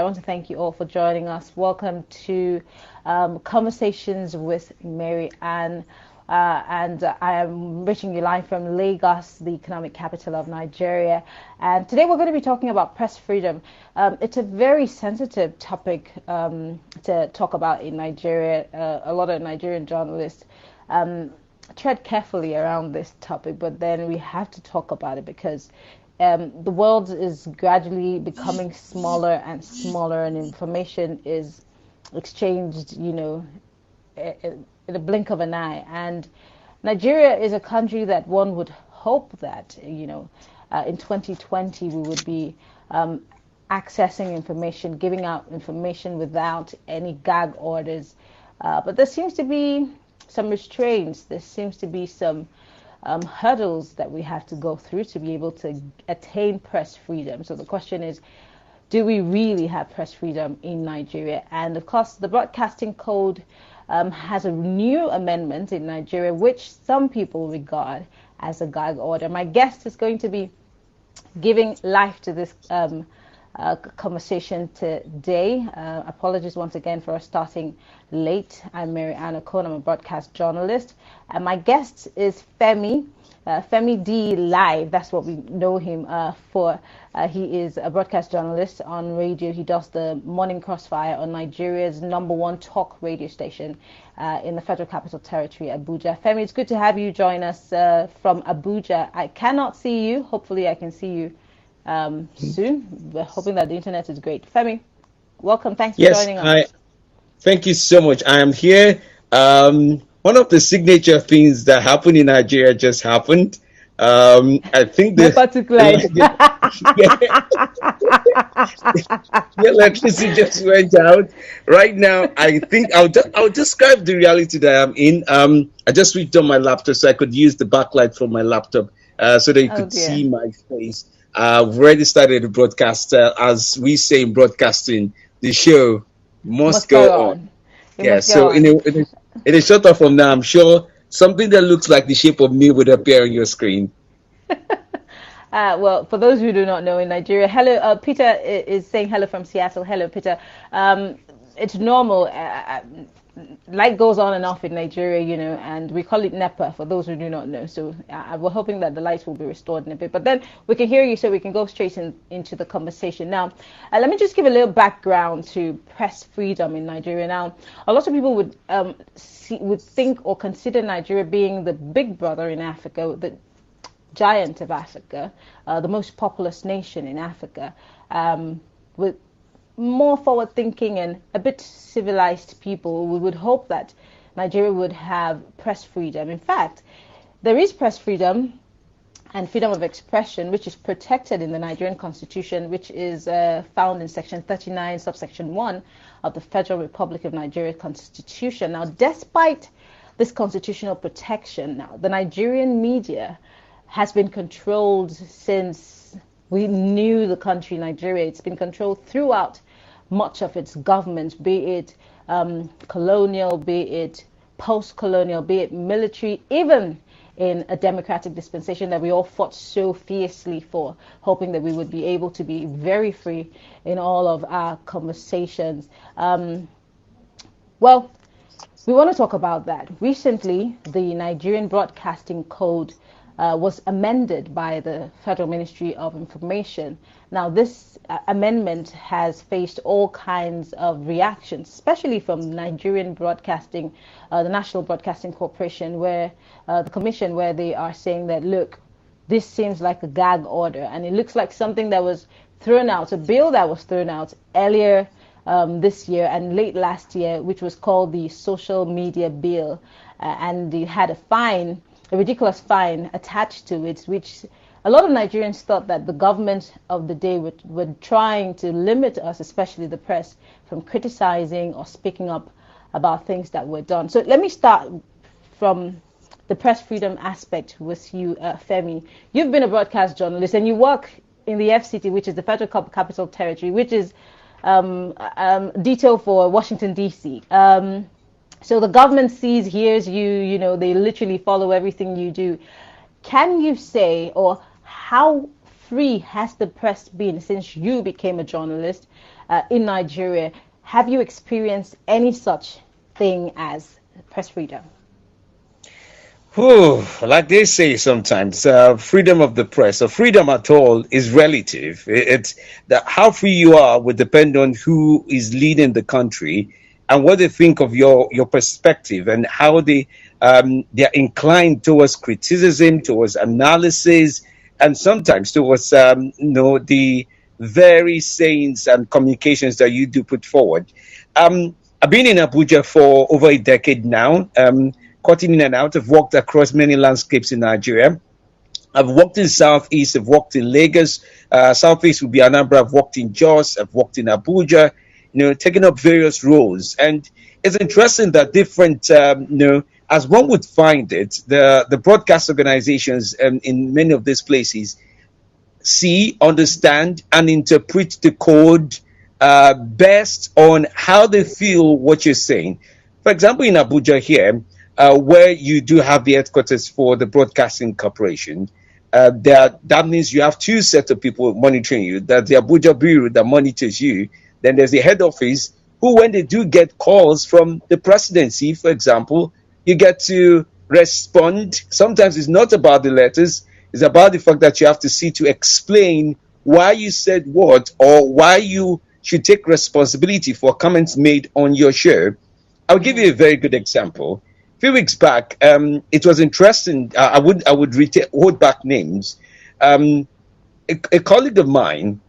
I want to thank you all for joining us. Welcome to Conversations with Mary Ann. And I am reaching you live from Lagos, the economic capital of Nigeria. And today we're going to be talking about press freedom. It's a very sensitive topic to talk about in Nigeria. A lot of Nigerian journalists tread carefully around this topic, but then we have to talk about it because the world is gradually becoming smaller and smaller, and information is exchanged, in the blink of an eye. And Nigeria is a country that one would hope that, in 2020 we would be accessing information, giving out information without any gag orders. But there seems to be some restraints. There seems to be some hurdles that we have to go through to be able to attain press freedom. So the question is, do we really have press freedom in Nigeria? And of course, the Broadcasting Code has a new amendment in Nigeria, which some people regard as a gag order. My guest is going to be giving life to this conversation today. Apologies once again for us starting late. I'm MARYANN. I'm a broadcast journalist, and my guest is Femi. Femi D Live, that's what we know him for. He is a broadcast journalist on radio. He does the Morning Crossfire on Nigeria's #1 talk radio station in the Federal Capital Territory, Abuja. Femi, it's good to have you join us from Abuja. I cannot see you. Hopefully I can see you soon. We're hoping that the internet is great. Femi, welcome. Thanks for joining us. Thank you so much. I am here. One of the signature things that happened in Nigeria just happened. I think the electricity just went out. Right now, I think I'll describe the reality that I'm in. I just switched on my laptop so I could use the backlight from my laptop so that you could see my face. I've already started the broadcast. As we say in broadcasting, the show must go on. So in a short of from now, I'm sure something that looks like the shape of me would appear on your screen. Well, for those who do not know, in Nigeria, hello, Peter is saying hello from Seattle. Hello, Peter. It's normal. Light goes on and off in Nigeria, and we call it NEPA for those who do not know. So we're hoping that the lights will be restored in a bit. But then we can hear you, so we can go straight into the conversation. Now, let me just give a little background to press freedom in Nigeria. Now, a lot of people would think or consider Nigeria being the big brother in Africa, the giant of Africa, the most populous nation in Africa, with more forward-thinking and a bit civilized people. We would hope that Nigeria would have press freedom. In fact, there is press freedom and freedom of expression, which is protected in the Nigerian Constitution, which is found in Section 39, subsection 1 of the Federal Republic of Nigeria Constitution. Now, despite this constitutional protection, now the Nigerian media has been controlled since we knew the country Nigeria. It's been controlled throughout much of its government, be it colonial, be it post-colonial, be it military, even in a democratic dispensation that we all fought so fiercely for, hoping that we would be able to be very free in all of our conversations. Well, we want to talk about that. Recently, the Nigerian Broadcasting Code was amended by the Federal Ministry of Information. Now, this amendment has faced all kinds of reactions, especially from Nigerian Broadcasting, the National Broadcasting Corporation, where the commission, where they are saying that, look, this seems like a gag order, and it looks like something that was thrown out, a bill that was thrown out earlier this year and late last year, which was called the Social Media Bill, and it had a ridiculous fine attached to it, which a lot of Nigerians thought that the government of the day were trying to limit us, especially the press, from criticizing or speaking up about things that were done. So let me start from the press freedom aspect with you, Femi. You've been a broadcast journalist and you work in the FCT, which is the Federal Capital Territory, which is detail for Washington, D.C. So the government sees, hears you, they literally follow everything you do. Can you say, or how free has the press been since you became a journalist in Nigeria? Have you experienced any such thing as press freedom? Whew, like they say sometimes, freedom of the press or freedom at all is relative. It's that how free you are will depend on who is leading the country and what they think of your perspective and how they're inclined towards criticism, towards analysis, and sometimes towards the very sayings and communications that you do put forward. I've been in Abuja for over a decade now. Cutting in and out. I've walked across many landscapes in Nigeria. I've walked in Southeast, I've walked in Lagos, Southeast would be Anambra, I've walked in Jos, I've walked in Abuja, taking up various roles. And it's interesting that different, as one would find it, the broadcast organizations in many of these places see, understand, and interpret the code best on how they feel what you're saying. For example, in Abuja here, where you do have the headquarters for the Broadcasting Corporation, that means you have two sets of people monitoring you. That's the Abuja Bureau that monitors you. Then there's the head office, who, when they do get calls from the presidency, for example, you get to respond. Sometimes it's not about the letters. It's about the fact that you have to see to explain why you said what or why you should take responsibility for comments made on your show. I'll give you a very good example. A few weeks back, it was interesting. I would hold back names. A colleague of mine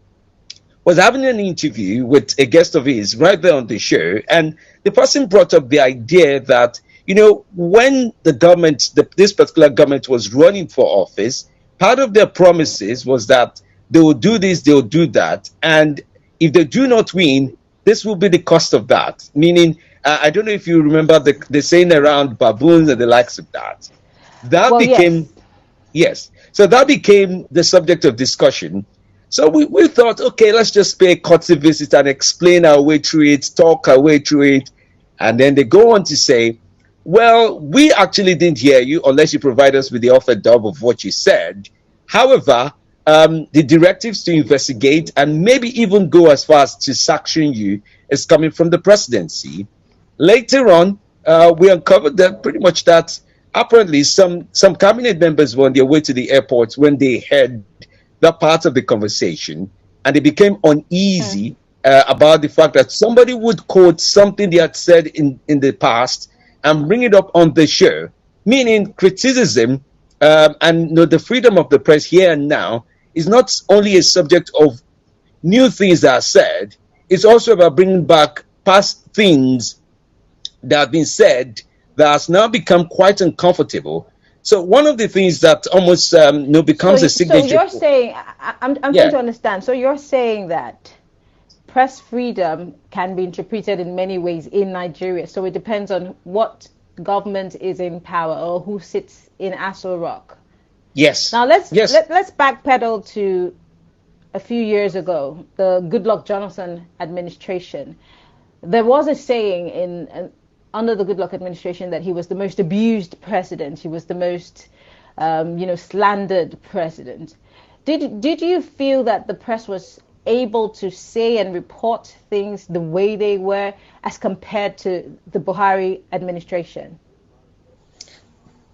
was having an interview with a guest of his right there on the show, and the person brought up the idea that when the government, this particular government, was running for office, part of their promises was that they will do this, they will do that, and if they do not win, this will be the cost of that. Meaning, I don't know if you remember the saying around baboons and the likes of that. That became, yes. So that became the subject of discussion. So we thought, okay, let's just pay a courtesy visit and explain our way through it, talk our way through it. And then they go on to say, well, we actually didn't hear you unless you provide us with the offered dub of what you said. However, the directives to investigate and maybe even go as far as to sanction you is coming from the presidency. Later on, we uncovered that pretty much that apparently some cabinet members were on their way to the airport when they heard that part of the conversation, and they became uneasy about the fact that somebody would quote something they had said in the past and bring it up on the show, meaning criticism and the freedom of the press here and now is not only a subject of new things that are said, it's also about bringing back past things that have been said that has now become quite uncomfortable. So one of the things that almost becomes a signature. So you're saying, I'm trying to understand. So you're saying that press freedom can be interpreted in many ways in Nigeria. So it depends on what government is in power or who sits in Aso Rock. Yes. Now let's backpedal to a few years ago, the Goodluck Jonathan administration. There was a saying under the Goodluck administration that he was the most abused president. He was the most, slandered president. Did you feel that the press was able to say and report things the way they were as compared to the Buhari administration?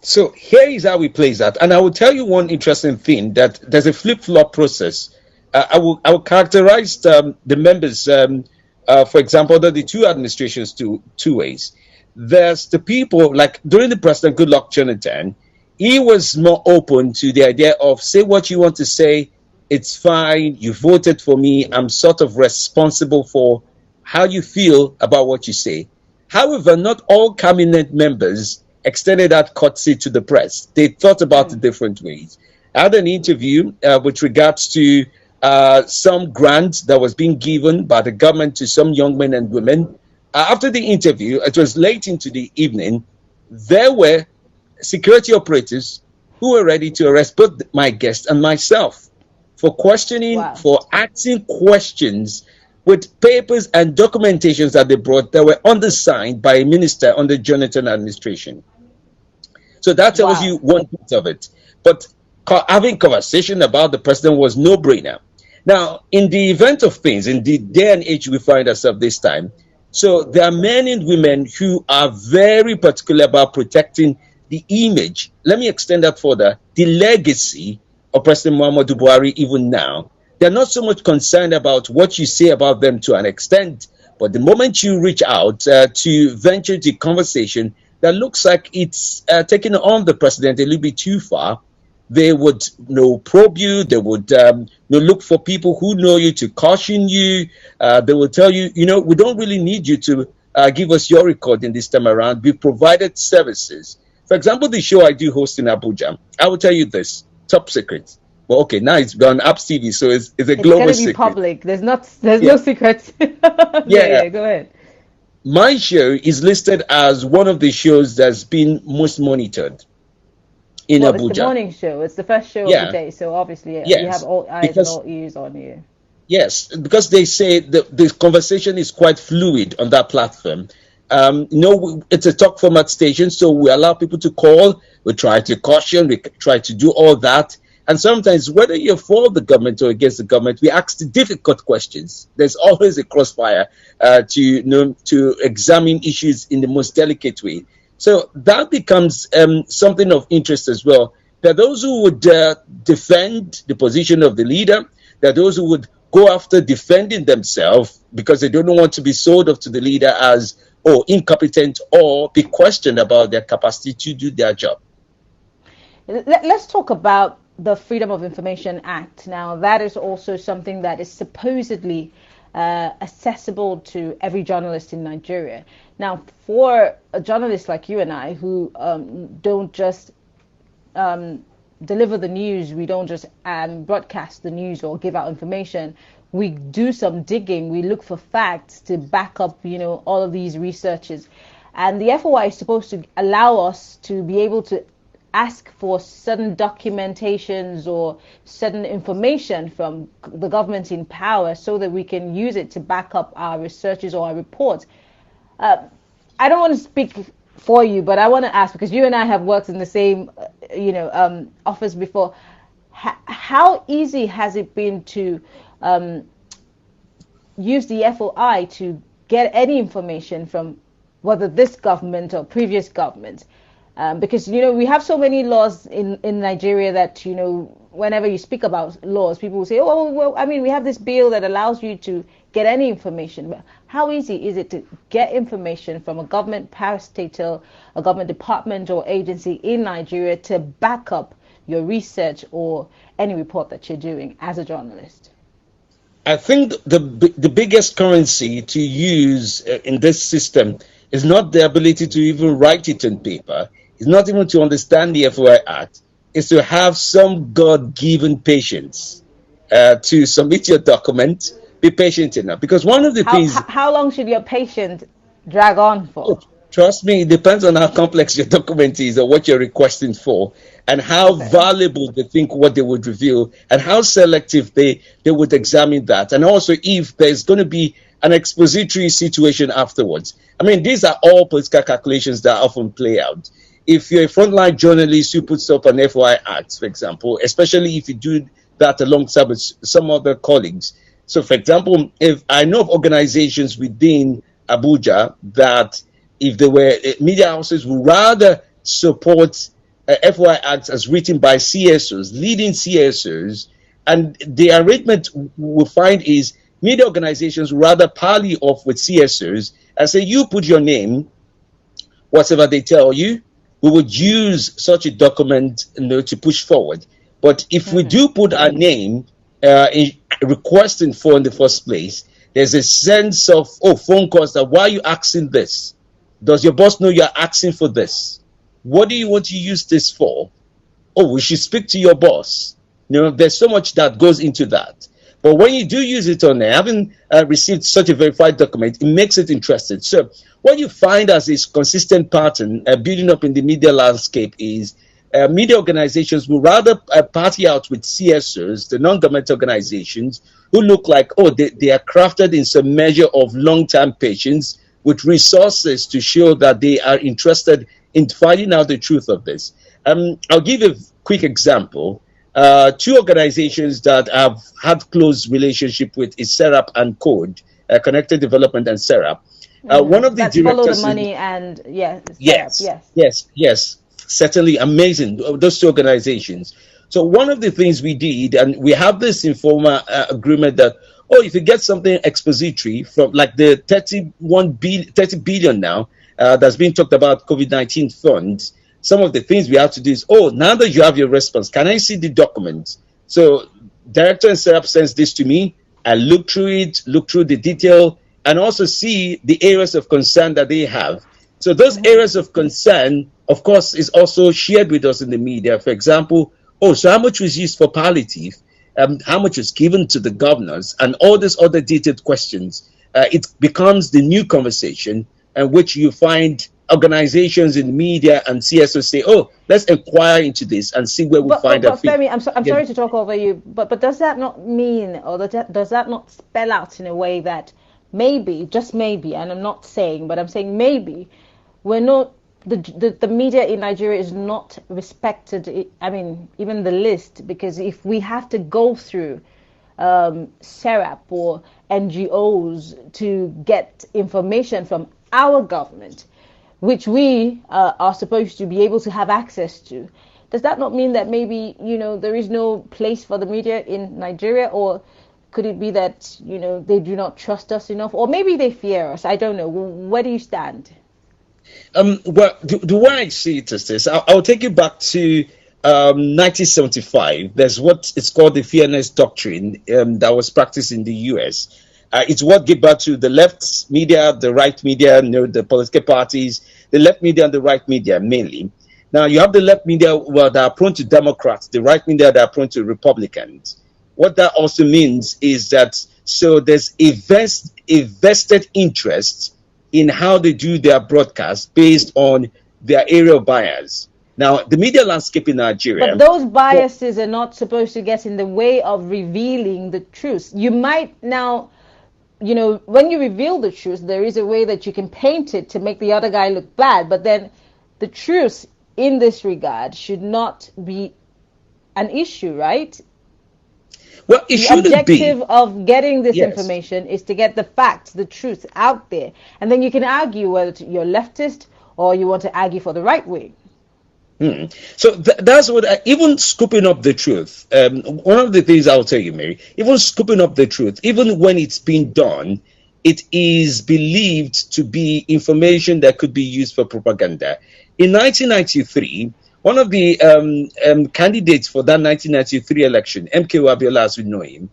So here is how we place that. And I will tell you one interesting thing, that there's a flip-flop process. I will characterize the members, for example, the two administrations two ways. There's the people, like during the President Goodluck Jonathan, he was more open to the idea of say what you want to say, it's fine, you voted for me, I'm sort of responsible for how you feel about what you say. However, not all cabinet members extended that courtesy to the press. They thought about it different ways. I had an interview with regards to some grant that was being given by the government to some young men and women. After the interview, it was late into the evening, there were security operatives who were ready to arrest both my guest and myself for questioning, for asking questions with papers and documentations that they brought that were undersigned by a minister under Jonathan administration. So that tells you one bit of it. But having conversation about the president was no-brainer. Now, in the event of things, in the day and age we find ourselves this time, so there are men and women who are very particular about protecting the image. Let me extend that further. The legacy of President Muhammadu Buhari, even now, they're not so much concerned about what you say about them to an extent, but the moment you reach out to venture into conversation that looks like it's taking on the president a little bit too far, they would probe you. They would look for people who know you to caution you. They will tell you, we don't really need you to give us your recording this time around. We provided services. For example, the show I do host in Abuja, I will tell you this, top secret. Well, okay, now it's on Apps TV, so it's a global secret. It's going to be public. There's no secrets. Yeah, go ahead. My show is listed as one of the shows that's been most monitored in Abuja. It's the morning show. It's the first show of the day, so obviously you have all eyes and all ears on you. Yes, because they say the conversation is quite fluid on that platform. It's a talk format station, so we allow people to call. We try to caution. We try to do all that. And sometimes, whether you're for the government or against the government, we ask the difficult questions. There's always a crossfire to examine issues in the most delicate way. So that becomes something of interest as well. There are those who would defend the position of the leader. There are those who would go after defending themselves because they don't want to be sold off to the leader as incompetent or be questioned about their capacity to do their job. Let's talk about the Freedom of Information Act. Now, that is also something that is supposedly accessible to every journalist in Nigeria. Now, for a journalist like you and I, who don't just deliver the news, we don't just broadcast the news or give out information, we do some digging, we look for facts to back up, all of these researches. And the FOI is supposed to allow us to be able to ask for certain documentations or certain information from the government in power so that we can use it to back up our researches or our reports. I don't want to speak for you, but I want to ask, because you and I have worked in the same, office before. How easy has it been to use the FOI to get any information from whether this government or previous government? Because, we have so many laws in Nigeria that, whenever you speak about laws, people will say, we have this bill that allows you to get any information. But how easy is it to get information from a government parastatal, a government department or agency in Nigeria to back up your research or any report that you're doing as a journalist? I think the biggest currency to use in this system is not the ability to even write it on paper. It's not even to understand the FOI Act. It's to have some God-given patience to submit your document. Be patient enough. Because one of the things... How long should your patience drag on for? Trust me, it depends on how complex your document is or what you're requesting for, and how valuable they think what they would reveal, and how selective they would examine that. And also if there's going to be an expository situation afterwards. These are all political calculations that often play out. If you're a frontline journalist who puts up an FOI Act, for example, especially if you do that alongside with some other colleagues. So, for example, if I know of organizations within Abuja that if they were media houses would rather support FOI Acts as written by CSOs, leading CSOs, and the arrangement we'll find is media organizations rather parley off with CSOs and say, you put your name, whatever they tell you, we would use such a document to push forward. But if we do put our name in requesting for in the first place, there's a sense of, phone calls that why are you asking this? Does your boss know you're asking for this? What do you want to use this for? We should speak to your boss. There's so much that goes into that. But when you do use it on there, having received such a verified document, it makes it interesting. So what you find as this consistent pattern building up in the media landscape is media organizations will rather party out with CSOs, the non-government organizations, who look like, they are crafted in some measure of long-term patience with resources to show that they are interested in finding out the truth of this. I'll give a quick example. two organizations that have had close relationship with is SERAP and CODE, Connected Development and SERAP. One of the That's follow the directors is, money and set up. yes, Yes. yes, yes, certainly amazing. Those two organizations. So one of the things we did, and we have this informal agreement that, oh, if you get something expository from like the 30 billion now that's being talked about COVID-19 funds, some of the things we have to do is, oh, now that you have your response, can I see the document? So director and setup sends this to me. I look through it, look through the detail, and also see the areas of concern that they have. So those areas of concern, of course, is also shared with us in the media. For example, oh, so how much was used for palliative? How much was given to the governors? And all these other detailed questions. It becomes the new conversation in which you find organizations in media and CSO say, oh, let's inquire into this and see where we find but that. Femi, I'm sorry to talk over you, but does that not mean, or does that not spell out in a way that maybe, just maybe, and I'm not saying, but I'm saying maybe, we're not, the media in Nigeria is not respected, I mean, even the list, because if we have to go through SERAP or NGOs to get information from our government, which we are supposed to be able to have access to, does that not mean that maybe, there is no place for the media in Nigeria? Or could it be that, they do not trust us enough? Or maybe they fear us? I don't know. Where do you stand? Well, the way I see it is this. I'll take you back to 1975. There's what is called the Fairness Doctrine that was practiced in the US. It's what gave birth to the left media, the right media, the political parties, the left media and the right media mainly. Now, you have the left media that are prone to Democrats, the right media that are prone to Republicans. What that also means is that so there's a vested interest in how they do their broadcast based on their area of bias. Now, the media landscape in Nigeria... But those biases are not supposed to get in the way of revealing the truth. You might now, when you reveal the truth, there is a way that you can paint it to make the other guy look bad. But then the truth in this regard should not be an issue, right? Well, it shouldn't be. The objective of getting this information is to get the facts, the truth out there. And then you can argue whether you're leftist or you want to argue for the right way. So that's what, even scooping up the truth, one of the things I'll tell you, Mary, even scooping up the truth, even when it's been done, it is believed to be information that could be used for propaganda. In 1993, one of the candidates for that 1993 election, MK Abiola, as we know him,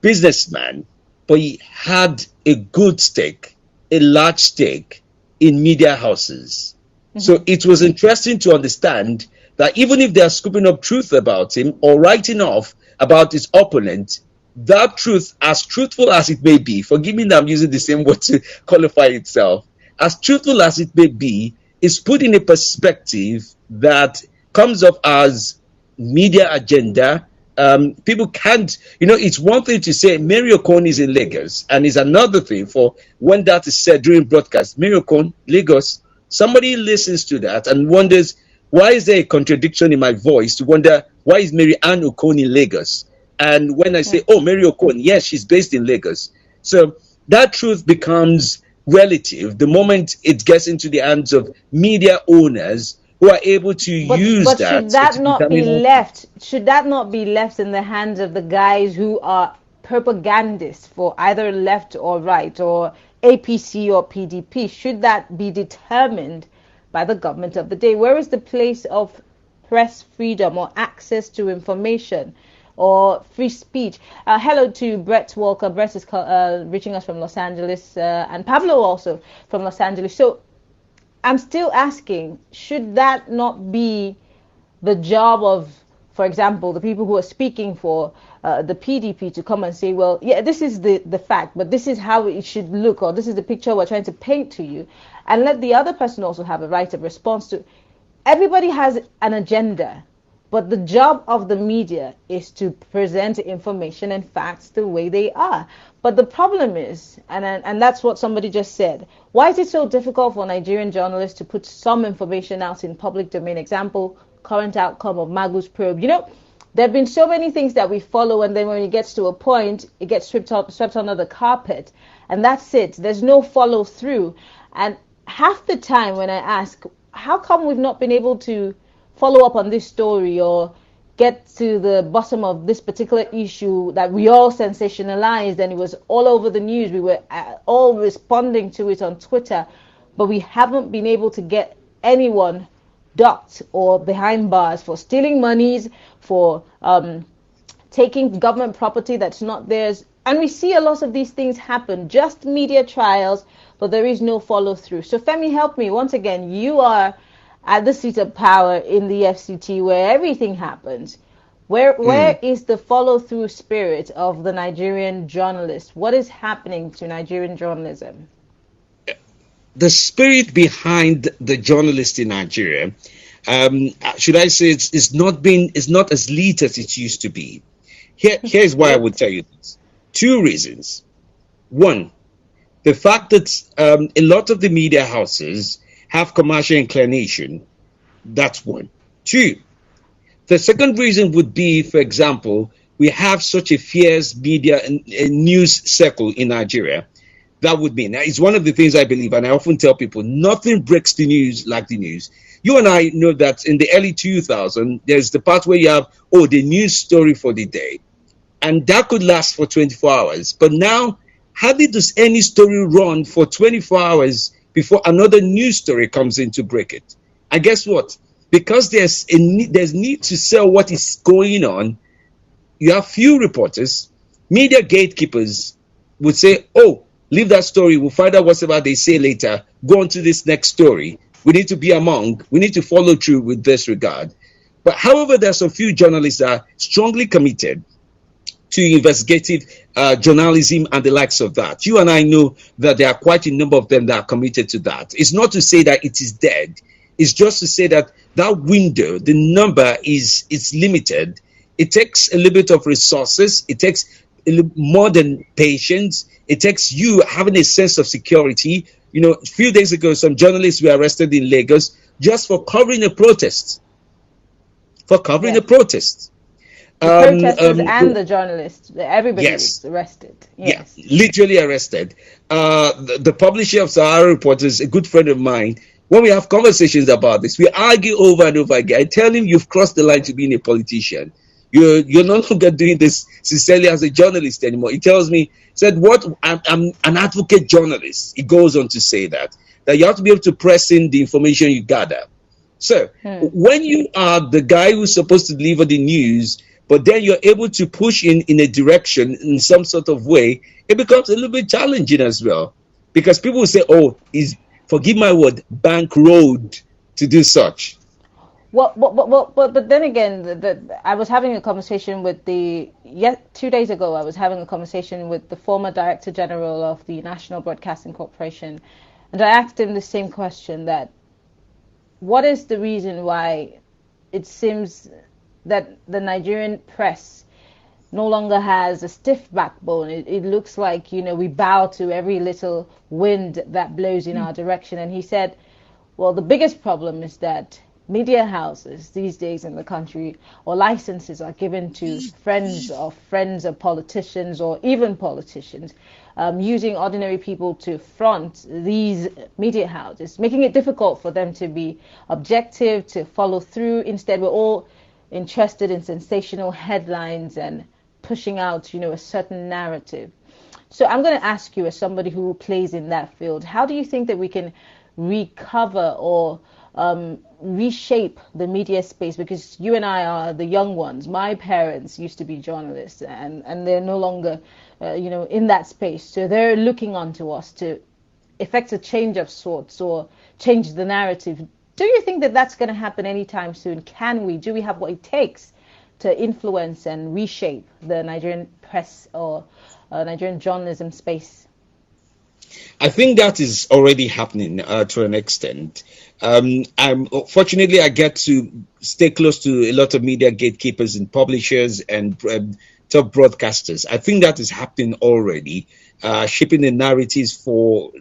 businessman, but he had a good stake, a large stake in media houses. So it was interesting to understand that even if they are scooping up truth about him or writing off about his opponent, that truth, as truthful as it may be, forgive me that I'm using the same word to qualify itself, as truthful as it may be, is put in a perspective that comes up as media agenda. People can't, it's one thing to say Mary Okon is in Lagos, and it's another thing for when that is said during broadcast, Mary Okon, Lagos. Somebody listens to that and wonders, why is there a contradiction in my voice to wonder, why is MARYANN Okon in Lagos? And when I say, oh, Mary Okon, yes, she's based in Lagos. So that truth becomes relative the moment it gets into the hands of media owners who are able to use that. But should that not be left? Should that not be left in the hands of the guys who are propagandists for either left or right, or APC or PDP? Should that be determined by the government of the day? Where is the place of press freedom or access to information or free speech? Hello to Brett Walker. Brett is reaching us from Los Angeles, and Pablo also from Los Angeles. So I'm still asking, should that not be the job of, for example, the people who are speaking for the PDP to come and say, well, yeah, this is the fact, but this is how it should look, or this is the picture we're trying to paint to you, and let the other person also have a right of response to. Everybody has an agenda, but the job of the media is to present information and facts the way they are. But the problem is, and that's what somebody just said, why is it so difficult for Nigerian journalists to put some information out in public domain? Example, current outcome of Magu's probe. there have been so many things that we follow, and then when it gets to a point, it gets swept under the carpet, and that's it. There's no follow through. And half the time when I ask, how come we've not been able to follow up on this story or get to the bottom of this particular issue that we all sensationalized and it was all over the news, we were all responding to it on Twitter, but we haven't been able to get anyone docked or behind bars for stealing monies, for taking government property that's not theirs. And we see a lot of these things happen, just media trials, but there is no follow through. So Femi, help me. Once again, you are at the seat of power in the FCT where everything happens. Where is the follow through spirit of the Nigerian journalist? What is happening to Nigerian journalism? The spirit behind the journalist in Nigeria, should I say, it's not as lit as it used to be. Here's why I would tell you this. Two reasons. One, the fact that a lot of the media houses have commercial inclination. That's one. Two, the second reason would be, for example, we have such a fierce media and news circle in Nigeria. That would mean, it's one of the things I believe, and I often tell people, nothing breaks the news like the news. You and I know that in the early 2000s, there's the part where you have, the news story for the day. And that could last for 24 hours. But now, hardly does any story run for 24 hours before another news story comes in to break it. And guess what? Because there's need to sell what is going on, you have few reporters. Media gatekeepers would say, leave that story. We'll find out whatever they say later. Go on to this next story. We need to be we need to follow through with this regard. But however, there's a few journalists that are strongly committed to investigative journalism and the likes of that. You and I know that there are quite a number of them that are committed to that. It's not to say that it is dead. It's just to say that window, the number is limited. It takes a little bit of resources. It takes a little more than patience. It takes you having a sense of security. A few days ago, some journalists were arrested in Lagos just for covering a protest. The protesters and the journalists, everybody was arrested. Yes. Yeah, literally arrested. The publisher of Sahara Reporters, a good friend of mine, when we have conversations about this, we argue over and over again. I tell him, you've crossed the line to being a politician. You're no longer doing this sincerely as a journalist anymore. He tells me, I'm an advocate journalist. He goes on to say that you have to be able to press in the information you gather. So when you are the guy who's supposed to deliver the news, but then you're able to push in a direction in some sort of way, it becomes a little bit challenging as well. Because people will say, he's, forgive my word, bankrolled to do such. But then again, I was having a conversation with 2 days ago, I was having a conversation with the former Director General of the National Broadcasting Corporation. And I asked him the same question, that what is the reason why it seems that the Nigerian press no longer has a stiff backbone? It looks like, we bow to every little wind that blows in our direction. And he said, well, the biggest problem is that media houses these days in the country, or licenses, are given to friends of politicians, or even politicians, using ordinary people to front these media houses, making it difficult for them to be objective, to follow through. Instead, we're all interested in sensational headlines and pushing out, a certain narrative. So I'm going to ask you, as somebody who plays in that field, how do you think that we can recover or reshape the media space? Because you and I are the young ones. My parents used to be journalists, and they're no longer, in that space. So they're looking onto us to effect a change of sorts or change the narrative. Do you think that that's going to happen anytime soon? Do we have what it takes to influence and reshape the Nigerian press or Nigerian journalism space? I think that is already happening to an extent. Fortunately, I get to stay close to a lot of media gatekeepers and publishers and top broadcasters. I think that is happening already, shaping the narratives for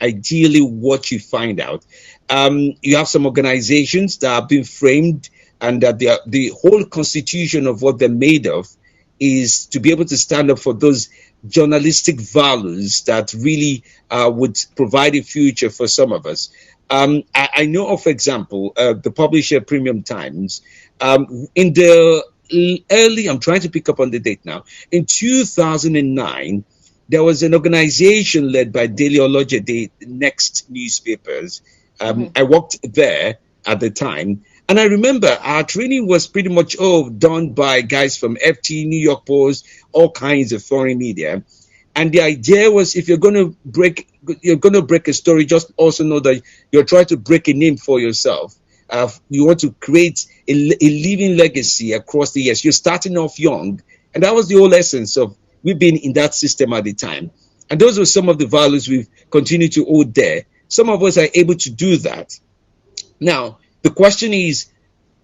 ideally what you find out. You have some organizations that have been framed and that the whole constitution of what they're made of is to be able to stand up for those journalistic values that really would provide a future for some of us. I know of, for example, the publisher Premium Times, in the early, I'm trying to pick up on the date now, in 2009, there was an organization led by Daily Oloje, the Next newspapers. I worked there at the time. And I remember our training was pretty much done by guys from FT, New York Post, all kinds of foreign media. And the idea was, if you're going to break a story, just also know that you're trying to break a name for yourself. You want to create a living legacy across the years. You're starting off young. And that was the whole essence of we've been in that system at the time. And those were some of the values we've continued to hold there. Some of us are able to do that. Now, the question is,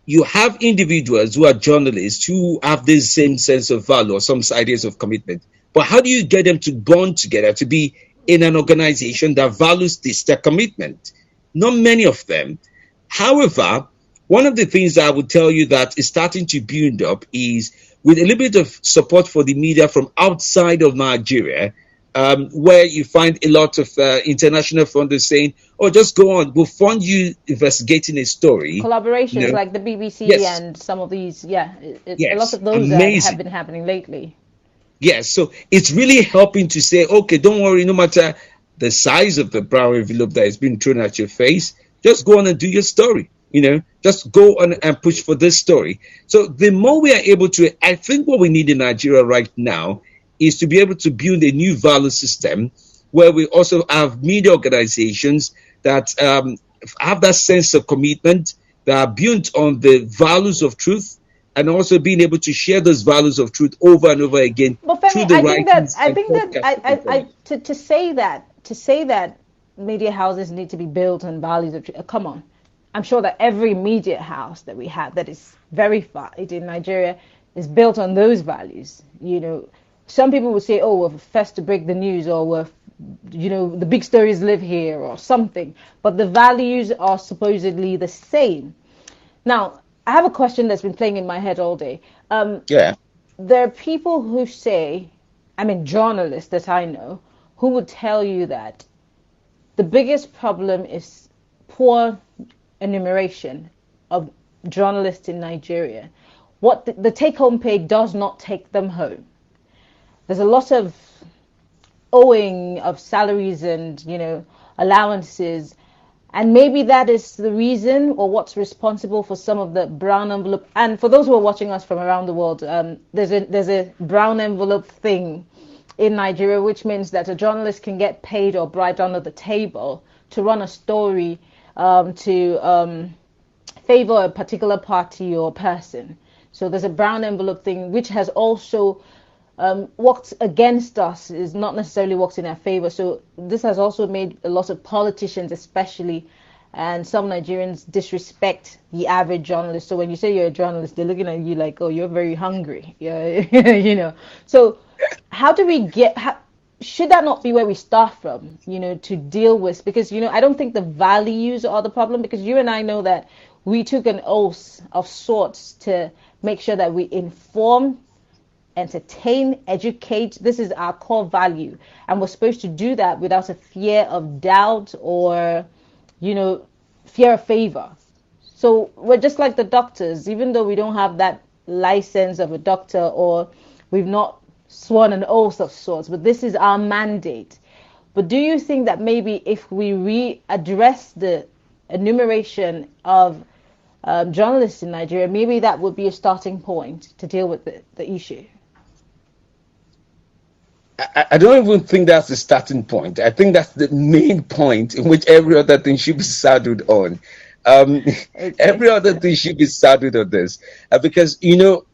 you have individuals who are journalists who have this same sense of value or some ideas of commitment. But how do you get them to bond together, to be in an organization that values their commitment? Not many of them. However, one of the things I would tell you that is starting to build up is with a little bit of support for the media from outside of Nigeria, where you find a lot of international funders saying, just go on, we'll fund you investigating a story. Collaborations like the BBC and some of these, a lot of those have been happening lately. Yes, so it's really helping to say, okay, don't worry, no matter the size of the brown envelope that is being thrown at your face, just go on and do your story. Just go on and push for this story. So the more we are able to, I think what we need in Nigeria right now is to be able to build a new value system where we also have media organizations that have that sense of commitment, that are built on the values of truth, and also being able to share those values of truth over and over again. But Femi, to say that media houses need to be built on values of truth. Come on. I'm sure that every media house that we have that is verified in Nigeria is built on those values. Some people would say, we're first to break the news, or the big stories live here, or something. But the values are supposedly the same. Now, I have a question that's been playing in my head all day. There are people who say, journalists that I know, who would tell you that the biggest problem is poor enumeration of journalists in Nigeria. What the take-home pay does not take them home. There's a lot of owing of salaries and allowances, and maybe that is the reason or what's responsible for some of the brown envelope. And for those who are watching us from around the world, there's a brown envelope thing in Nigeria, which means that a journalist can get paid or bribed under the table to run a story to favor a particular party or person. So there's a brown envelope thing, which has also worked against us, is not necessarily worked in our favor. So this has also made a lot of politicians, especially, and some Nigerians, disrespect the average journalist. So when you say you're a journalist, they're looking at you like, you're very hungry. Yeah, So how do we should that not be where we start from, to deal with? Because, I don't think the values are the problem, because you and I know that we took an oath of sorts to make sure that we inform, entertain, educate. This is our core value. And we're supposed to do that without a fear of doubt or, fear of favor. So we're just like the doctors, even though we don't have that license of a doctor or we've not sworn an oath of sorts, but this is our mandate. But do you think that maybe if we readdress the enumeration of journalists in Nigeria, maybe that would be a starting point to deal with the issue? I don't even think that's the starting point. I think that's the main point in which every other thing should be saddled on. Every other thing should be saddled on this. Because,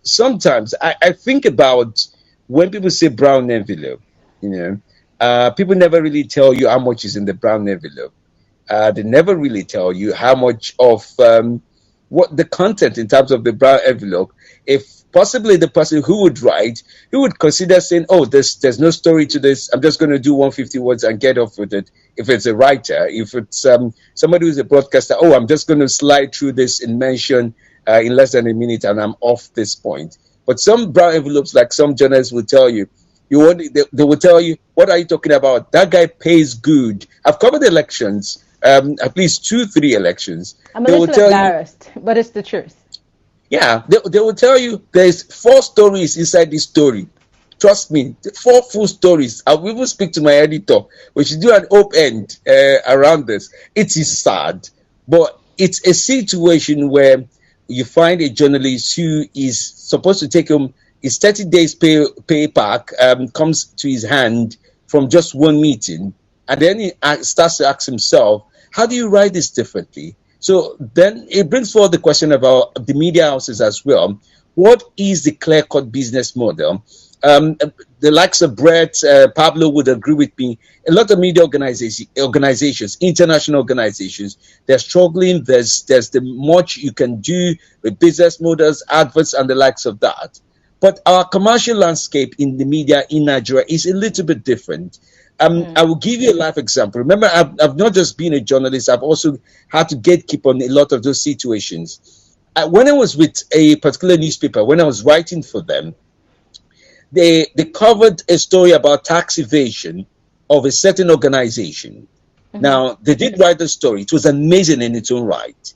sometimes I think about when people say brown envelope, people never really tell you how much is in the brown envelope. They never really tell you how much of what the content in terms of the brown envelope. If possibly the person who would write, who would consider saying, there's no story to this, I'm just going to do 150 words and get off with it. If it's a writer, if it's somebody who's a broadcaster, I'm just going to slide through this and mention in less than a minute, and I'm off this point. But some brown envelopes, like some journalists will tell you, they will tell you, what are you talking about? That guy pays good. I've covered elections, at least 2, 3 elections. I'm a They will little tell you, embarrassed, but it's the truth. yeah, they will tell you there's 4 stories inside this story. Trust me, 4 full stories. I will even speak to my editor. We should do an op-ed around this. It is sad, but it's a situation where you find a journalist who is supposed to take him his 30 days pay back, comes to his hand from just one meeting, and then he starts to ask himself, how do you write this differently? So then it brings forward the question about the media houses as well. What is the clear-cut business model? The likes of Brett, Pablo would agree with me. A lot of media organizations, international organizations, they're struggling. There's the much you can do with business models, adverts, and the likes of that. But our commercial landscape in the media in Nigeria is a little bit different. I will give you a live example. Remember, I've not just been a journalist, I've also had to gatekeep on a lot of those situations. When I was with a particular newspaper, when I was writing for them, they covered a story about tax evasion of a certain organization. Now, they did write the story. It was amazing in its own right.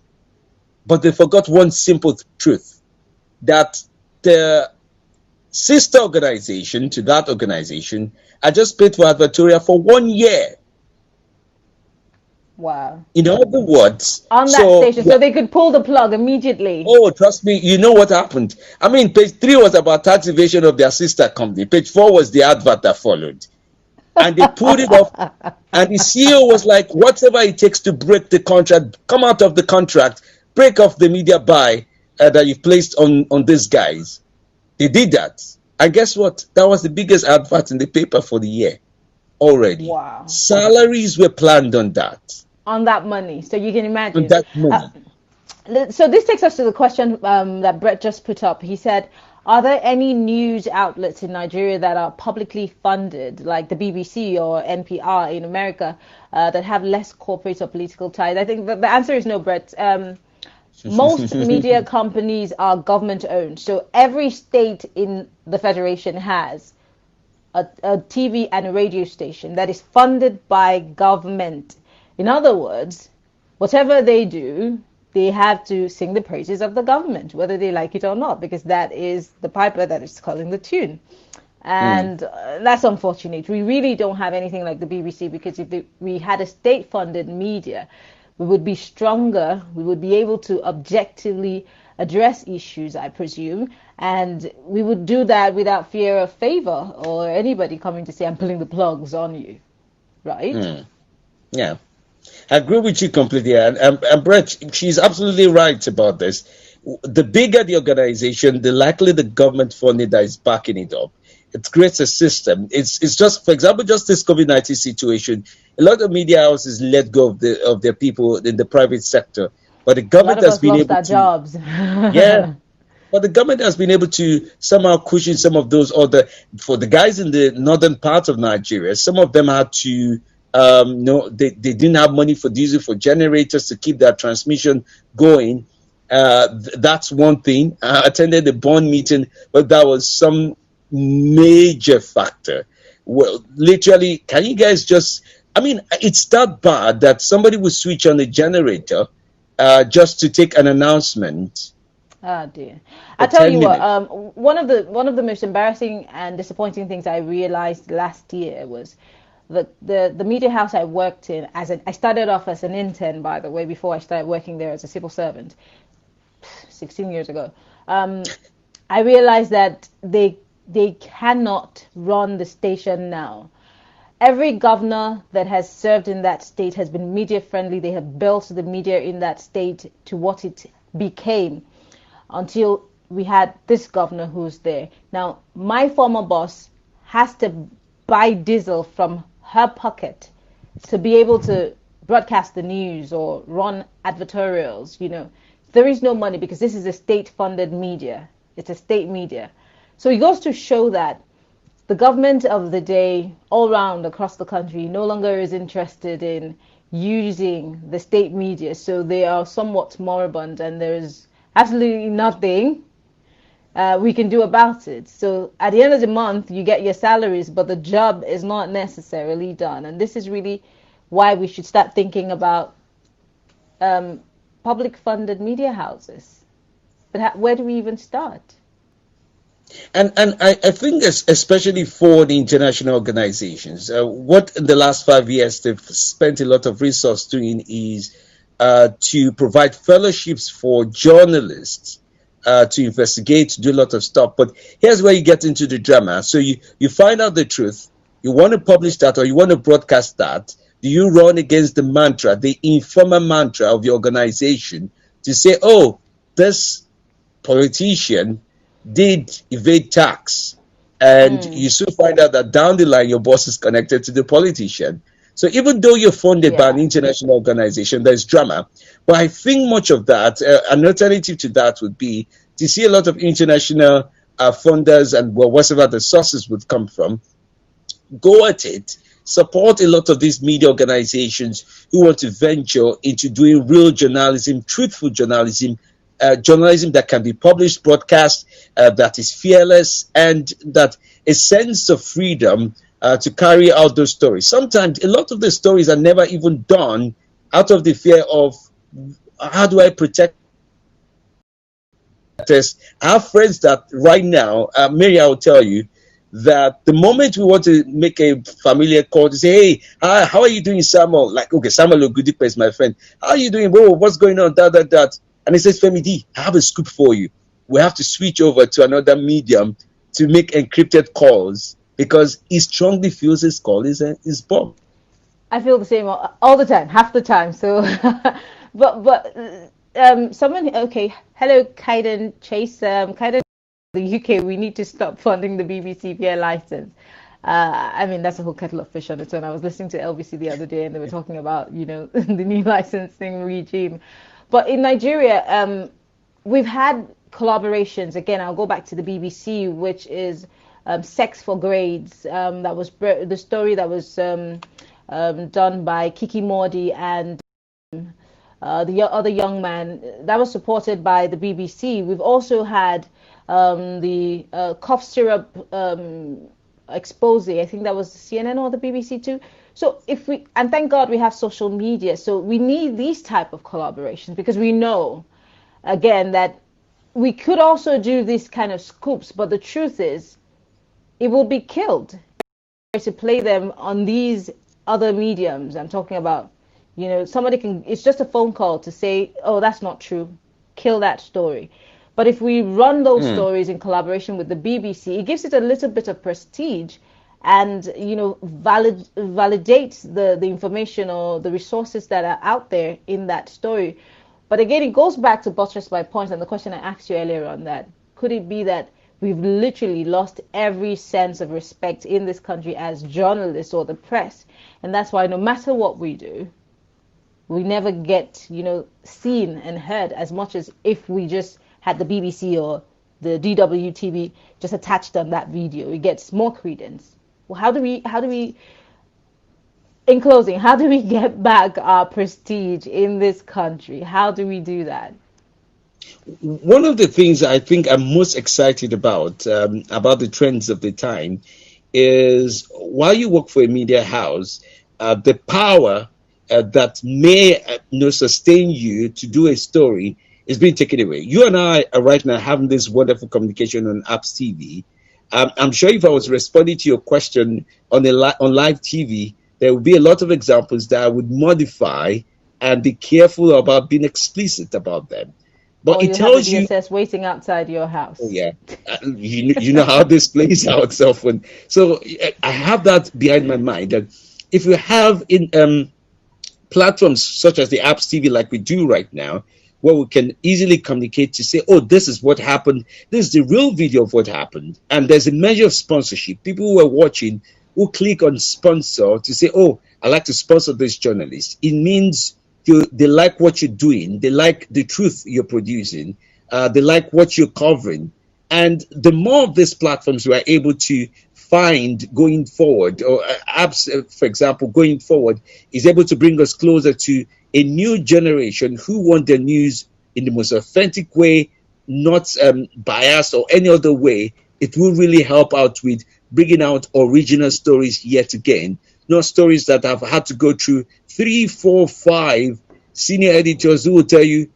But they forgot one simple truth, that the sister organization to that organization I just paid for advertorial for 1 year. Wow. In other words, On that station, so they could pull the plug immediately. Oh, trust me, you know what happened. I mean, page 3 was about tax evasion of their sister company. Page 4 was the advert that followed. And they pulled it off. And the CEO was like, whatever it takes to break the contract, come out of the contract, break off the media buy that you've placed on these guys. They did that. And guess what? That was the biggest advert in the paper for the year already. Wow. Salaries were planned on that. On that money. So you can imagine. On that money. So this takes us to the question that Brett just put up. He said, are there any news outlets in Nigeria that are publicly funded, like the BBC or NPR in America, that have less corporate or political ties? I think the answer is no, Brett. Most media companies are government owned. So every state in the federation has a TV and a radio station that is funded by government. In other words, whatever they do, they have to sing the praises of the government, whether they like it or not, because that is the piper that is calling the tune. And that's unfortunate. We really don't have anything like the BBC, because if we had a state-funded media, we would be stronger. We would be able to objectively address issues, I presume, and we would do that without fear of favor or anybody coming to say, I'm pulling the plugs on you, right? Yeah. I agree with you completely. And Brett, she's absolutely right about this. The bigger the organization, the likely the government funding that is backing it up. It creates a system. It's just, for example, just this COVID-19 situation. A lot of media houses let go of their people in the private sector, but the government has been able to jobs. Yeah. But the government has been able to somehow cushion some of those for the guys in the northern part of Nigeria. Some of them had to they didn't have money for diesel, for generators to keep their transmission going. That's one thing. I attended the bond meeting, but that was some major factor. Well, literally, can you guys it's that bad that somebody would switch on the generator just to take an announcement. Oh dear! I tell you what. One of the most embarrassing and disappointing things I realized last year was the media house I worked in I started off as an intern, by the way, before I started working there as a civil servant 16 years ago. I realized that they cannot run the station now. Every governor that has served in that state has been media friendly. They have built the media in that state to what it became until we had this governor who's there. Now, my former boss has to buy diesel from her pocket to be able to broadcast the news or run advertorials. There is no money because this is a state-funded media. It's a state media. So it goes to show that the government of the day all around across the country no longer is interested in using the state media. So they are somewhat moribund, and there is absolutely nothing we can do about it. So at the end of the month, you get your salaries, but the job is not necessarily done. And this is really why we should start thinking about public funded media houses. But where do we even start? And I think especially for the international organizations, what in the last 5 years they've spent a lot of resource doing is to provide fellowships for journalists to investigate, to do a lot of stuff. But here's where you get into the drama. So you find out the truth, you want to publish that or you want to broadcast that. Do you run against the mantra, the informal mantra of your organization to say, oh, this politician did evade tax, and you soon find out that down the line your boss is connected to the politician. So even though you're funded by an international organization, there's drama. But I think much of that, an alternative to that would be to see a lot of international funders and whatever the sources would come from, go at it, support a lot of these media organizations who want to venture into doing real journalism, truthful journalism, journalism that can be published, broadcast, that is fearless, and that a sense of freedom to carry out those stories. Sometimes a lot of the stories are never even done out of the fear of how do I protect this. I have friends that right now, Mary, I will tell you that the moment we want to make a familiar call to say, hey, how are you doing, Samuel? Like, okay, Samuel Ogudipe is my friend. How are you doing? Whoa, what's going on? That. And he says, Femi D, I have a scoop for you. We have to switch over to another medium to make encrypted calls because he strongly feels his call is bomb. I feel the same all the time, half the time. So, someone, okay, hello, Kaiden Chase. Kaiden, the UK, we need to stop funding the BBC via license. I mean, that's a whole kettle of fish on its own. I was listening to LBC the other day and they were talking about, the new licensing regime. But in Nigeria, we've had collaborations. Again, I'll go back to the BBC, which is Sex for Grades. That was the story that was done by Kiki Mordi and the other young man. That was supported by the BBC. We've also had the cough syrup expose. I think that was CNN or the BBC too. So and thank God we have social media. So we need these type of collaborations because we know, again, that we could also do these kind of scoops, but the truth is, it will be killed to play them on these other mediums. I'm talking about, somebody it's just a phone call to say, oh, that's not true, kill that story. But if we run those stories in collaboration with the BBC, it gives it a little bit of prestige and, validates the information or the resources that are out there in that story. But again, it goes back to buttress my point and the question I asked you earlier on that, could it be that we've literally lost every sense of respect in this country as journalists or the press? And that's why no matter what we do, we never get, seen and heard as much as if we just had the BBC or the DWTV just attached on that video. It gets more credence. Well, how do we, in closing, how do we get back our prestige in this country? How do we do that? One of the things I think I'm most excited about the trends of the time is while you work for a media house, the power that may sustain you to do a story is being taken away. You and I are right now having this wonderful communication on Apps TV. I'm sure if I was responding to your question on live TV, there would be a lot of examples that I would modify and be careful about being explicit about them. But it tells you waiting outside your house. Oh yeah, you know how this plays out often. So I have that behind my mind that if you have in platforms such as the Apps TV, like we do right now, where we can easily communicate to say, oh, this is what happened. This is the real video of what happened. And there's a measure of sponsorship. People who are watching who click on sponsor to say, oh, I like to sponsor this journalist. It means they like what you're doing. They like the truth you're producing. They like what you're covering. And the more of these platforms we are able to find going forward, or apps, for example, going forward, is able to bring us closer to a new generation who want their news in the most authentic way, not biased or any other way, it will really help out with bringing out original stories yet again, not stories that have had to go through 3, 4, 5 senior editors who will tell you.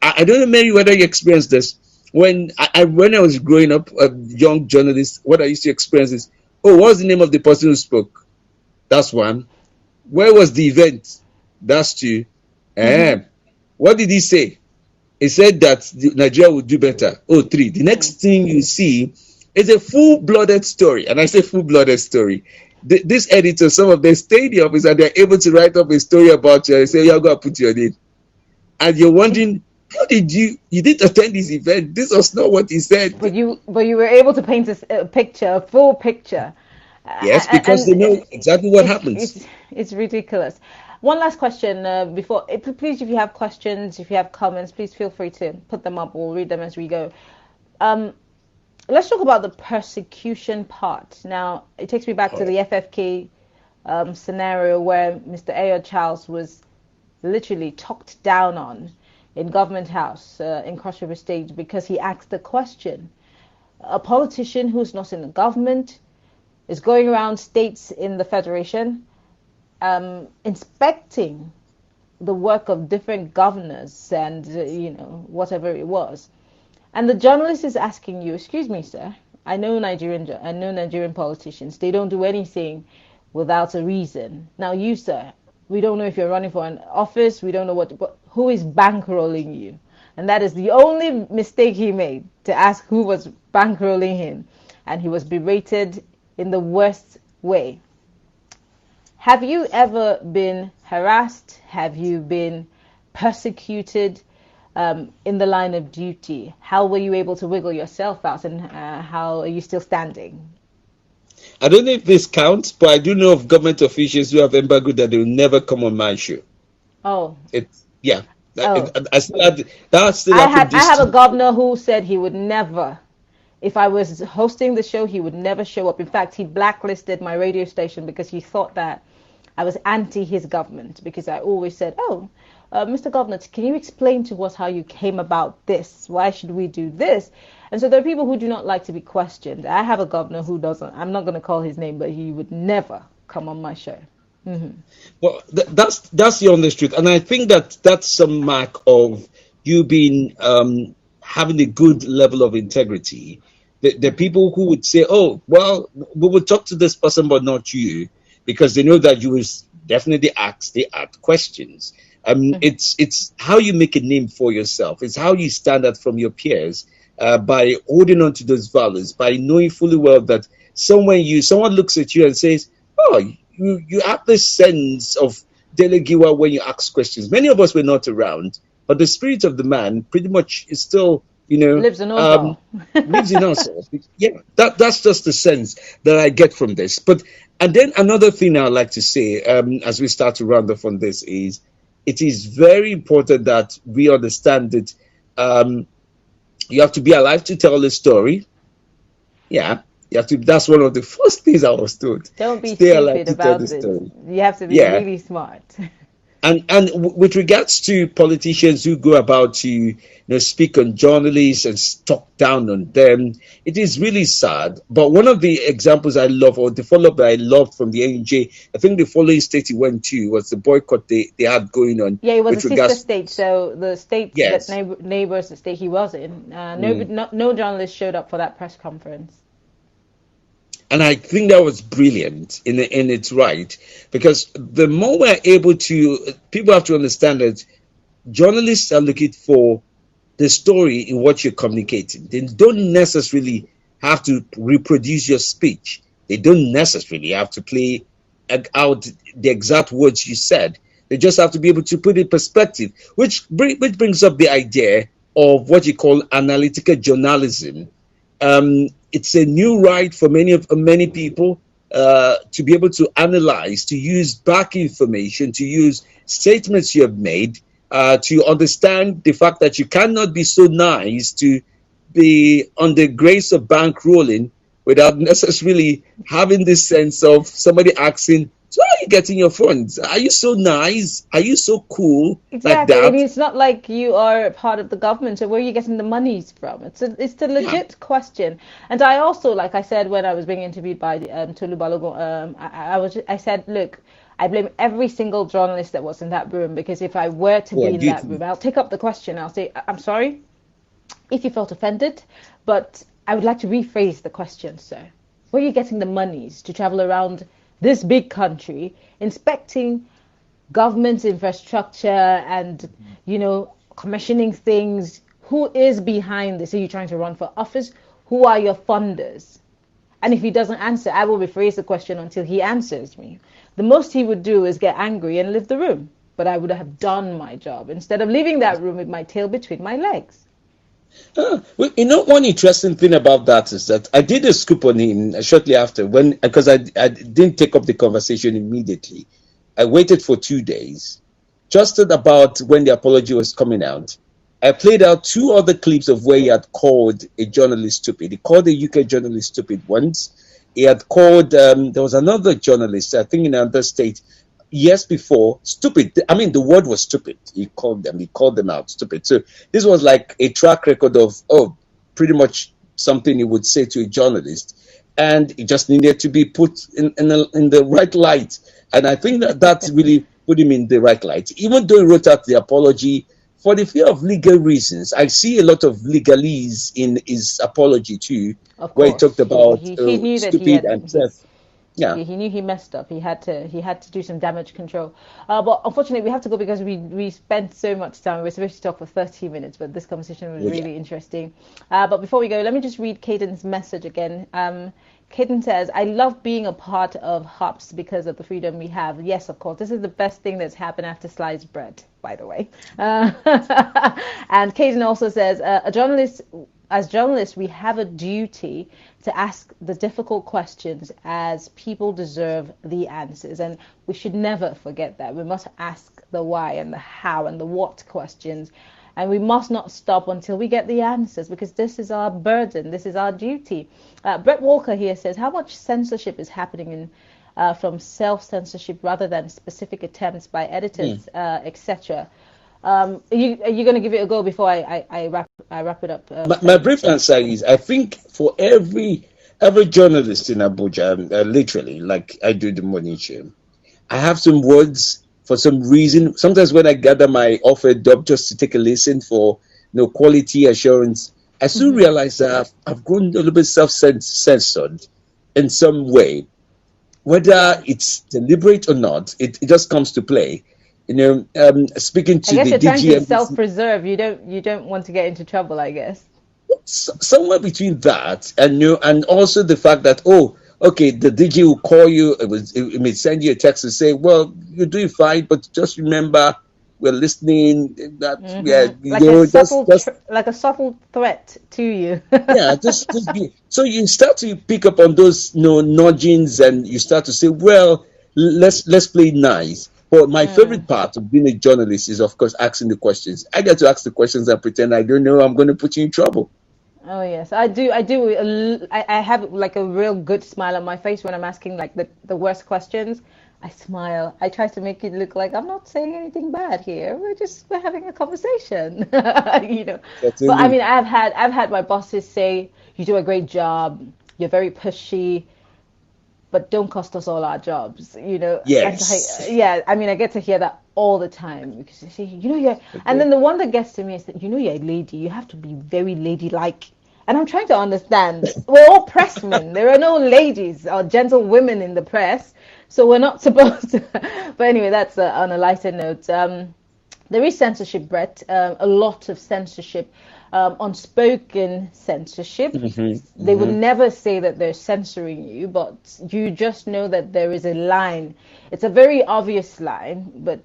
I don't know, Mary, whether you experienced this. When I was growing up, a young journalist, what I used to experience is, oh, what's the name of the person who spoke? That's one. Where was the event? That's two. What did he say? He said that Nigeria would do better. Oh, three. The next thing you see is a full-blooded story. And I say full-blooded story. This editor, some of them stay in the office and they're able to write up a story about you and say, you're going to put your name. And you're wondering, how did you didn't attend this event? This was not what he said. But you were able to paint a picture, a full picture. Yes, because they know exactly what happens. It's ridiculous. One last question before. Please, if you have questions, if you have comments, please feel free to put them up. We'll read them as we go. Let's talk about the persecution part. Now, it takes me back to the FFK scenario where Mr. Ayo Charles was literally talked down on in Government House in Cross River State because he asked the question. A politician who's not in the government is going around states in the Federation inspecting the work of different governors and, whatever it was. And the journalist is asking you, excuse me, sir, I know Nigerian politicians. They don't do anything without a reason. Now you, sir, we don't know if you're running for an office. We don't know who is bankrolling you. And that is the only mistake he made, to ask who was bankrolling him. And he was berated in the worst way. Have you ever been harassed? Have you been persecuted in the line of duty? How were you able to wiggle yourself out, and how are you still standing? I don't know if this counts, but I do know of government officials who have embargoed that they will never come on my show. Oh. Yeah. Oh. I have a governor who said he would never, if I was hosting the show, he would never show up. In fact, he blacklisted my radio station because he thought that I was anti his government, because I always said, Mr. Governor, can you explain to us how you came about this? Why should we do this? And so there are people who do not like to be questioned. I have a governor who doesn't. I'm not going to call his name, but he would never come on my show. Mm-hmm. Well, that's the honest truth. And I think that's some mark of you being having a good level of integrity. The people who would say, oh, well, we will talk to this person, but not you, because they know that you will definitely ask questions. It's how you make a name for yourself. It's how you stand out from your peers, by holding on to those values, by knowing fully well that someone looks at you and says, oh, you have this sense of delegiwa when you ask questions. Many of us were not around, but the spirit of the man pretty much is still, lives in us. Lives in us. Yeah, that's just the sense that I get from this. And then another thing I'd like to say, as we start to round off on this, is it is very important that we understand that you have to be alive to tell the story. Yeah, you have to. That's one of the first things I was told. Don't be stupid about it. You have to be really smart. And with regards to politicians who go about to speak on journalists and talk down on them, it is really sad. But one of the examples I love, or the follow-up that I loved from the ANJ, I think the following state he went to was the boycott they had going on. Yeah, it was a sister state. So the state that neighbors the state he was in, no journalist showed up for that press conference. And I think that was brilliant in its right, because the more we're able to, people have to understand that journalists are looking for the story in what you're communicating. They don't necessarily have to reproduce your speech. They don't necessarily have to play out the exact words you said. They just have to be able to put it in perspective, which brings up the idea of what you call analytical journalism. It's a new right for many people to be able to analyze, to use back information, to use statements you have made, to understand the fact that you cannot be so nice to be on the grace of bankrolling without necessarily having this sense of somebody asking, where are you getting your funds? Are you so nice? Are you so cool like Exactly, and that? it's not like you are part of the government, so where are you getting the monies from? It's the Yeah. legit question. And I also, like I said when I was being interviewed by Tolu Balogun, I said, look, I blame every single journalist that was in that room, because if I were to Oh, be in that duty. room, I'll take up the question. I'll say, I'm sorry if you felt offended, but I would like to rephrase the question, sir. Where are you getting the monies to travel around this big country inspecting government infrastructure and, commissioning things? Who is behind this? Are you trying to run for office? Who are your funders? And if he doesn't answer, I will rephrase the question until he answers me. The most he would do is get angry and leave the room, but I would have done my job instead of leaving that room with my tail between my legs. Well, one interesting thing about that is that I did a scoop on him shortly after, because I didn't take up the conversation immediately. I waited for 2 days, just at about when the apology was coming out. I played out two other clips of where he had called a journalist stupid. He called a UK journalist stupid once. He had called, there was another journalist, I think in another state, years before, stupid. I mean, the word was stupid. He called them out stupid. So this was like a track record of, pretty much something he would say to a journalist. And it just needed to be put in the right light. And I think that really put him in the right light. Even though he wrote out the apology for the fear of legal reasons, I see a lot of legalese in his apology too, Of where he talked course, about he knew that stupid and theft. Yeah. he knew he messed up. He had to do some damage control. But unfortunately, we have to go because we spent so much time. We were supposed to talk for 30 minutes, but this conversation was Oh, yeah. really interesting. But before we go, let me just read Caden's message again. Caden says, "I love being a part of Hops because of the freedom we have." Yes, of course. This is the best thing that's happened after sliced bread, by the way. And Caden also says, as journalists, we have a duty to ask the difficult questions, as people deserve the answers. And we should never forget that. We must ask the why and the how and the what questions. And we must not stop until we get the answers, because this is our burden. This is our duty. Brett Walker here says, how much censorship is happening from self-censorship rather than specific attempts by editors, etc.? Are you going to give it a go before I wrap it up? My brief answer is, I think for every journalist in Abuja, literally, like I do the morning show, I have some words for some reason. Sometimes when I gather my offered job just to take a listen for quality assurance, I soon realize that I've grown a little bit self-censored in some way, whether it's deliberate or not. It just comes to play. Speaking I to guess the you're trying to DGM, self-preserve. You don't want to get into trouble, I guess. somewhere between that and also the fact that, okay, the DG will call you. It may send you a text to say, well, you're doing fine, but just remember, we're listening. That yeah, Like a subtle threat to you. yeah, just be. So you start to pick up on those nudgings, and you start to say, well, let's play nice. But my favorite part of being a journalist is, of course, asking the questions. I get to ask the questions and pretend I don't know. I'm going to put you in trouble. Oh yes, I do. I do. I have like a real good smile on my face when I'm asking like the worst questions. I smile. I try to make it look like I'm not saying anything bad here. We're having a conversation, But I Certainly. mean, I've had my bosses say, "You do a great job. You're very pushy, but don't cost us all our jobs." And Yes. yeah, I mean, I get to hear that all the time, because they say, you're, and then the one that gets to me is that, you're a lady, you have to be very ladylike. And I'm trying to understand, we're all pressmen. There are no ladies or gentle women in the press, so we're not supposed to. But anyway, that's on a lighter note. There is censorship, Brett, a lot of censorship, unspoken censorship. They would never say that they're censoring you, but you just know that there is a line. It's a very obvious line, but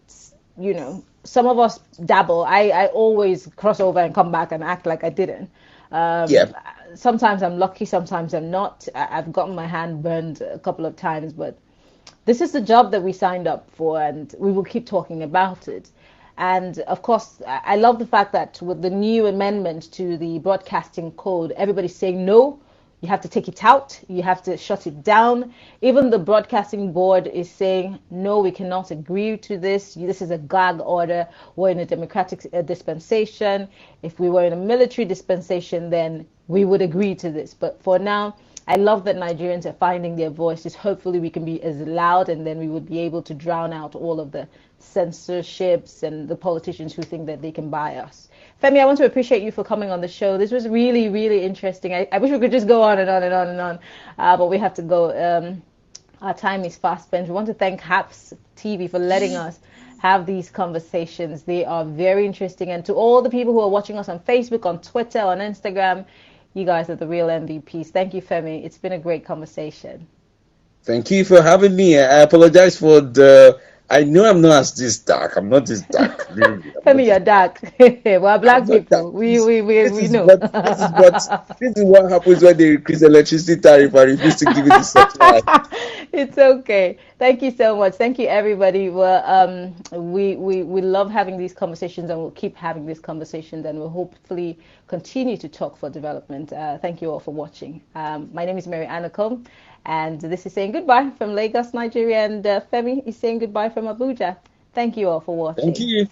some of us dabble. I always cross over and come back and act like I didn't. Yeah. Sometimes I'm lucky, sometimes I'm not. I've gotten my hand burned a couple of times, but this is the job that we signed up for, and we will keep talking about it. And of course, I love the fact that with the new amendment to the broadcasting code, everybody's saying, no, You have to take it out. You have to shut it down. Even the broadcasting board is saying, no, we cannot agree to this. This is a gag order. We're in a democratic dispensation. If we were in a military dispensation, then we would agree to this. But for now, I love that Nigerians are finding their voices. Hopefully we can be as loud, and then we would be able to drown out all of the censorships and the politicians who think that they can buy us. Femi, I want to appreciate you for coming on the show. This was really, really interesting. I wish we could just go on and on and on and on, but we have to go. Our time is fast spent. We want to thank HAPS TV for letting us have these conversations. They are very interesting. And to all the people who are watching us on Facebook, on Twitter, on Instagram, you guys are the real MVPs. Thank you, Femi. It's been a great conversation. Thank you for having me. I apologize for I know I'm not this dark. I'm not this dark. Femi, you're dark. We're black people. We know. This is what happens when they increase electricity tariff and refuse to give it the supply. It's okay. Thank you so much. Thank you, everybody. Well, we love having these conversations, and we'll keep having these conversations, and we'll hopefully continue to talk for development. Thank you all for watching. My name is MARYANN, and this is saying goodbye from Lagos, Nigeria, and Femi is saying goodbye from Abuja. Thank you all for watching. Thank you.